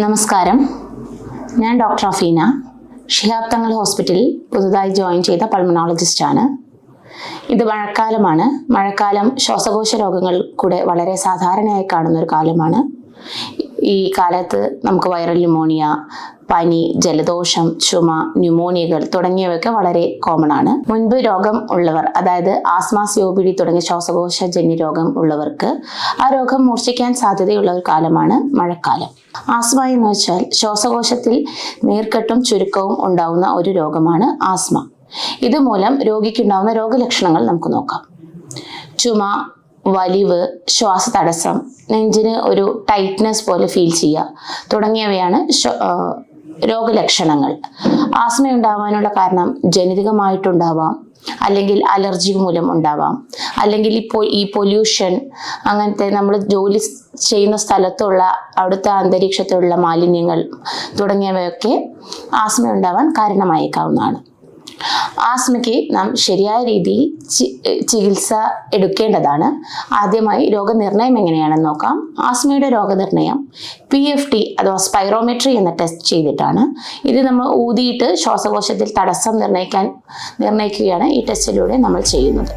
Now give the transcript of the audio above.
നമസ്കാരം, ഞാൻ ഡോക്ടർ അഫീന. ഷിഹാബ് തങ്ങൾ ഹോസ്പിറ്റലിൽ പുതുതായി ജോയിൻ ചെയ്ത പൾമണോളജിസ്റ്റാണ്. ഇത് മഴക്കാലമാണ്. മഴക്കാലം ശ്വാസകോശ രോഗങ്ങൾ കൂടെ വളരെ സാധാരണയായി കാണുന്ന ഒരു കാലമാണ്. ഈ കാലത്ത് നമുക്ക് വൈറൽ ന്യൂമോണിയ, പനി, ജലദോഷം, ചുമ, ന്യൂമോണിയകൾ തുടങ്ങിയവയൊക്കെ വളരെ കോമൺ ആണ്. മുൻപ് രോഗം ഉള്ളവർ, അതായത് ആസ്മ, COPD തുടങ്ങിയ ശ്വാസകോശജന്യ രോഗം ഉള്ളവർക്ക് ആ രോഗം മൂർച്ഛിക്കാൻ സാധ്യതയുള്ള ഒരു കാലമാണ് മഴക്കാലം. ആസ്മ എന്ന് വെച്ചാൽ ശ്വാസകോശത്തിൽ നീർക്കെട്ടും ചുരുക്കവും ഉണ്ടാവുന്ന ഒരു രോഗമാണ് ആസ്മ. ഇതുമൂലം രോഗിക്കുണ്ടാവുന്ന രോഗലക്ഷണങ്ങൾ നമുക്ക് നോക്കാം. ചുമ, വലിവ്, ശ്വാസതടസ്സം, നെഞ്ചിന് ഒരു ടൈറ്റ്നെസ് പോലെ ഫീൽ ചെയ്യുക തുടങ്ങിയവയാണ് രോഗലക്ഷണങ്ങൾ. ആസ്മ ഉണ്ടാവാനുള്ള കാരണം ജനിതകമായിട്ടുണ്ടാവാം, അല്ലെങ്കിൽ അലർജി മൂലം ഉണ്ടാവാം, അല്ലെങ്കിൽ ഇപ്പോൾ ഈ പൊല്യൂഷൻ, അങ്ങനത്തെ നമ്മൾ ജോലി ചെയ്യുന്ന സ്ഥലത്തുള്ള അവിടുത്തെ അന്തരീക്ഷത്തിലുള്ള മാലിന്യങ്ങൾ തുടങ്ങിയവയൊക്കെ ആസ്മ ഉണ്ടാവാൻ കാരണമായേക്കാവുന്നതാണ്. ആസ്മയ്ക്ക് നാം ശരിയായ രീതിയിൽ ചികിത്സ എടുക്കേണ്ടതാണ്. ആദ്യമായി രോഗനിർണയം എങ്ങനെയാണെന്ന് നോക്കാം. ആസ്മയുടെ രോഗനിർണയം PFT അഥവാ സ്പൈറോമെട്രി എന്ന ടെസ്റ്റ് ചെയ്തിട്ടാണ്. ഇത് നമ്മൾ ഊതിയിട്ട് ശ്വാസകോശത്തിൽ തടസ്സം നിർണ്ണയിക്കുകയാണ് ഈ ടെസ്റ്റിലൂടെ നമ്മൾ ചെയ്യുന്നത്.